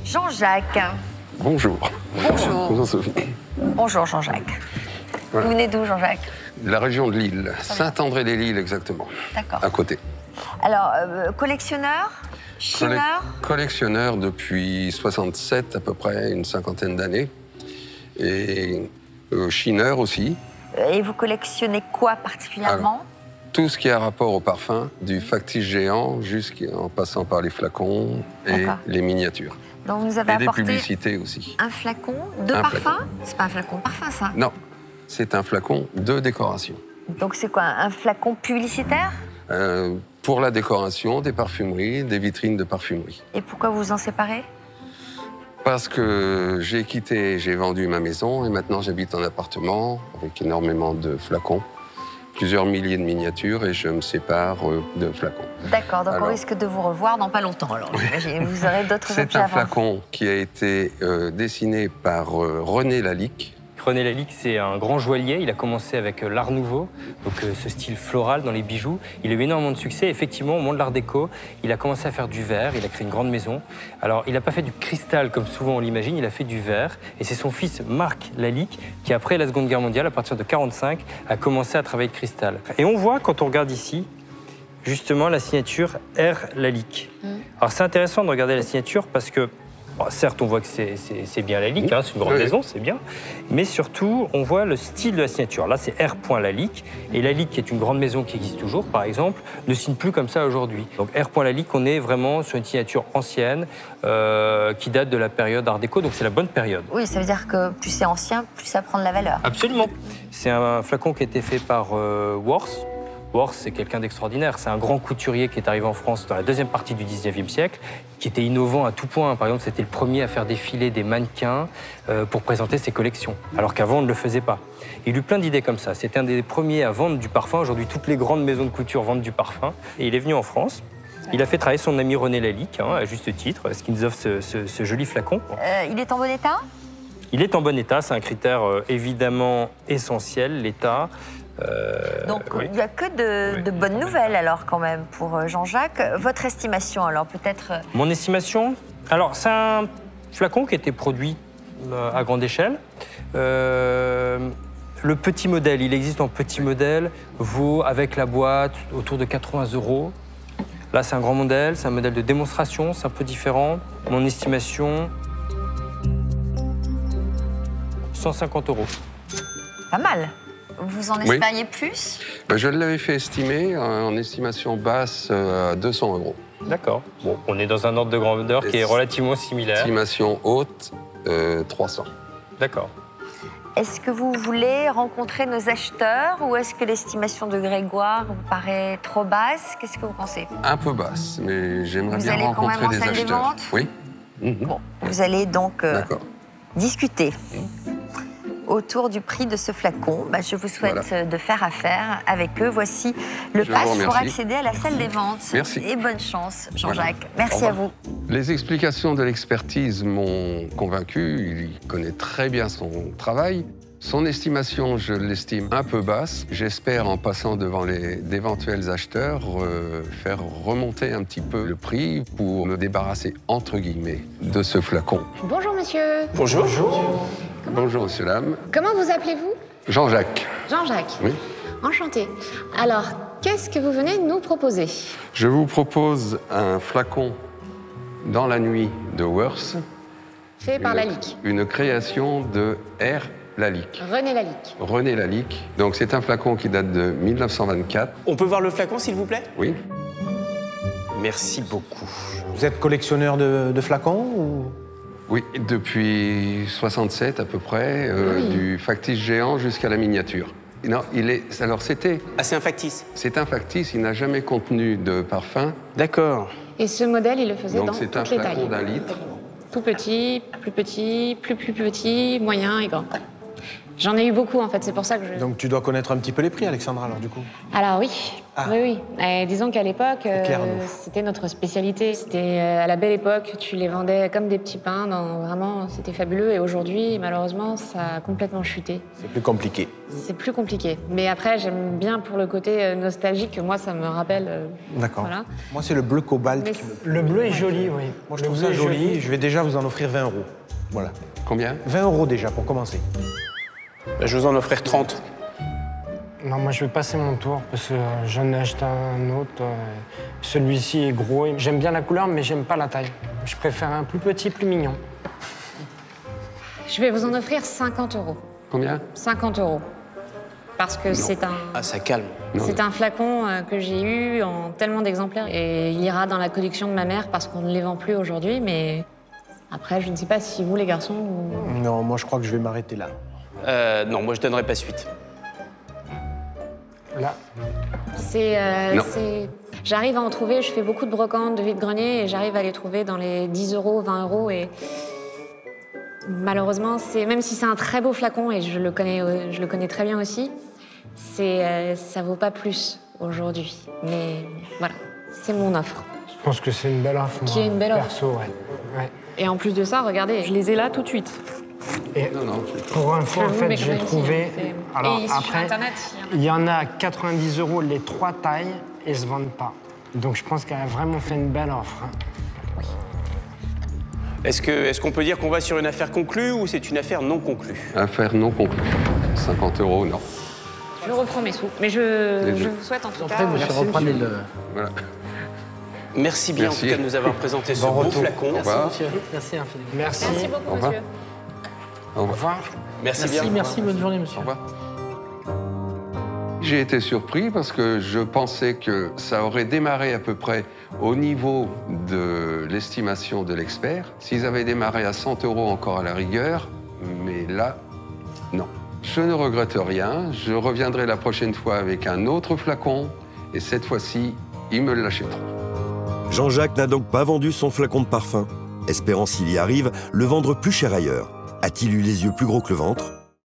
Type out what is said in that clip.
Jean-Jacques. Bonjour. Bonjour. Bonjour Sophie. Bonjour Jean-Jacques. Voilà. Vous venez d'où Jean-Jacques? De la région de Lille, Saint-André-des-Lilles exactement. D'accord. À côté. Alors, collectionneur? Chineur? Collectionneur depuis 67 à peu près, une cinquantaine d'années. Et chineur aussi. Et vous collectionnez quoi particulièrement? Tout ce qui a rapport au parfum, du factice géant jusqu'en passant par les flacons et les miniatures. Donc vous nous avez et des apporté publicités aussi. un flacon de parfum? C'est pas un flacon de parfum, ça? Non, c'est un flacon de décoration. Donc c'est quoi, un flacon publicitaire? Pour la décoration, des parfumeries, des vitrines de parfumerie. Et pourquoi vous vous en séparez? Parce que j'ai vendu ma maison et maintenant j'habite en appartement avec énormément de flacons, plusieurs milliers de miniatures et je me sépare de flacons. D'accord, donc on risque de vous revoir dans pas longtemps alors. Vous aurez d'autres objets C'est un flacon qui a été dessiné par René Lalique. René Lalique, c'est un grand joaillier. Il a commencé avec l'Art Nouveau, donc ce style floral dans les bijoux. Il a eu énormément de succès. Effectivement, au monde de l'Art déco, il a commencé à faire du verre. Il a créé une grande maison. Alors, il n'a pas fait du cristal comme souvent on l'imagine. Il a fait du verre. Et c'est son fils Marc Lalique qui, après la Seconde Guerre mondiale, à partir de 1945, a commencé à travailler le cristal. Et on voit, quand on regarde ici, justement la signature R. Lalique. Alors, c'est intéressant de regarder la signature parce que bon, certes, on voit que c'est bien Lalique, hein, c'est une grande maison, c'est bien. Mais surtout, on voit le style de la signature. Là, c'est R. Lalique. Et Lalique, qui est une grande maison qui existe toujours, par exemple, ne signe plus comme ça aujourd'hui. Donc R. Lalique, on est vraiment sur une signature ancienne qui date de la période Art déco, donc c'est la bonne période. Oui, ça veut dire que plus c'est ancien, plus ça prend de la valeur. Absolument. C'est un flacon qui a été fait par Worth. Worth, c'est quelqu'un d'extraordinaire. C'est un grand couturier qui est arrivé en France dans la deuxième partie du 19e siècle, qui était innovant à tout point. Par exemple, c'était le premier à faire défiler des mannequins pour présenter ses collections, alors qu'avant, on ne le faisait pas. Il eut plein d'idées comme ça. C'était un des premiers à vendre du parfum. Aujourd'hui, toutes les grandes maisons de couture vendent du parfum. Et il est venu en France. Il a fait travailler son ami René Lalique, hein, à juste titre, ce qui nous offre ce joli flacon. Il est en bon état? Il est en bon état. C'est un critère évidemment essentiel, l'état. Donc, il n'y a que de bonnes nouvelles, alors, quand même, pour Jean-Jacques. Votre estimation, alors, peut-être? Mon estimation? Alors, c'est un flacon qui a été produit à grande échelle. Le petit modèle, il existe en petit modèle, vaut, avec la boîte, autour de 80 €. Là, c'est un grand modèle, c'est un modèle de démonstration, c'est un peu différent. Mon estimation, 150 €. Pas mal. Vous en espériez plus? Je l'avais fait estimer en estimation basse à 200 €. D'accord. Bon, on est dans un ordre de grandeur qui est relativement similaire. Estimation haute, 300. D'accord. Est-ce que vous voulez rencontrer nos acheteurs ou est-ce que l'estimation de Grégoire vous paraît trop basse? Qu'est-ce que vous pensez? Un peu basse, mais j'aimerais bien allez quand même rencontrer en des salle des acheteurs. ventes? Oui. Bon, vous allez donc discuter autour du prix de ce flacon. Je vous souhaite de faire affaire avec eux. Voici le pass pour accéder à la salle des ventes. Merci. Et bonne chance, Jean-Jacques. Merci à vous. Les explications de l'expertise m'ont convaincu. Il connaît très bien son travail. Son estimation, je l'estime un peu basse. J'espère, en passant devant d'éventuels acheteurs, faire remonter un petit peu le prix pour me débarrasser, entre guillemets, de ce flacon. Bonjour, monsieur. Bonjour. Bonjour. Bonjour, monsieur Lame. Comment vous appelez-vous? Jean-Jacques. Jean-Jacques. Oui. Enchanté. Alors, qu'est-ce que vous venez nous proposer? Je vous propose un flacon dans la nuit de Worth. Fait par Lalique. Une création de R. Lalique. René Lalique. René Lalique. Donc c'est un flacon qui date de 1924. On peut voir le flacon, s'il vous plaît? Oui. Merci beaucoup. Vous êtes collectionneur de flacons ou... Oui, depuis 67 à peu près, du factice géant jusqu'à la miniature. Non, alors c'était... Ah, c'est un factice? C'est un factice, il n'a jamais contenu de parfum. D'accord. Et ce modèle, il le faisait donc dans toutes les tailles? Donc c'est un flacon d'1 litre. Tout petit, plus petit, plus petit, moyen et grand. J'en ai eu beaucoup, en fait, c'est pour ça que je... Donc tu dois connaître un petit peu les prix, Alexandra, alors du coup? Alors oui, oui. Et disons qu'à l'époque, c'était notre spécialité. C'était à la belle époque, tu les vendais comme des petits pains, vraiment, c'était fabuleux. Et aujourd'hui, malheureusement, ça a complètement chuté. C'est plus compliqué. C'est plus compliqué. Mais après, j'aime bien pour le côté nostalgique, que moi, ça me rappelle... D'accord. Voilà. Moi, c'est le bleu cobalt. Le bleu est joli, oui. Moi, je trouve ça joli. Je vais déjà vous en offrir 20 €. Voilà. Combien? 20 € déjà, pour commencer. Je vais vous en offrir 30. Non, moi je vais passer mon tour parce que j'en ai acheté un autre. Celui-ci est gros. J'aime bien la couleur, mais j'aime pas la taille. Je préfère un plus petit, plus mignon. Je vais vous en offrir 50 €. Combien? 50 €. Parce que c'est un... Ah, ça calme. C'est un flacon que j'ai eu en tellement d'exemplaires. Et il ira dans la collection de ma mère parce qu'on ne les vend plus aujourd'hui, mais... Après, je ne sais pas si vous, les garçons... Vous... Non, moi je crois que je vais m'arrêter là. Non, moi je donnerai pas suite. Là. J'arrive à en trouver, je fais beaucoup de brocantes, de vide-grenier, et j'arrive à les trouver dans les 10 €, 20 €. Et malheureusement, même si c'est un très beau flacon, et je le connais très bien aussi, ça vaut pas plus aujourd'hui. Mais voilà, c'est mon offre. Je pense que c'est une belle offre, moi. Qui est une belle offre. Perso, ouais. Et en plus de ça, regardez, je les ai là tout de suite. Et pour info, en fait, j'ai trouvé... Alors et après, sur Internet, il y en a à 90 € les 3 tailles et se vendent pas. Donc je pense qu'elle a vraiment fait une belle offre. Est-ce qu'on peut dire qu'on va sur une affaire conclue ou c'est une affaire non conclue? Affaire non conclue. 50 €, non. Je reprends mes sous. Mais je vous souhaite en tout cas... Reprenez-le. Voilà. Merci bien en tout cas de nous avoir présenté ce beau flacon. Au revoir. Merci infiniment. Merci. Merci beaucoup, Au revoir. monsieur. Au revoir. Merci bien. Merci, bonne journée, monsieur. Au revoir. J'ai été surpris parce que je pensais que ça aurait démarré à peu près au niveau de l'estimation de l'expert. S'ils avaient démarré à 100 € encore à la rigueur, mais là, non. Je ne regrette rien. Je reviendrai la prochaine fois avec un autre flacon et cette fois-ci, ils me l'achèteront. Jean-Jacques n'a donc pas vendu son flacon de parfum, espérant s'il y arrive le vendre plus cher ailleurs. A-t-il eu les yeux plus gros que le ventre?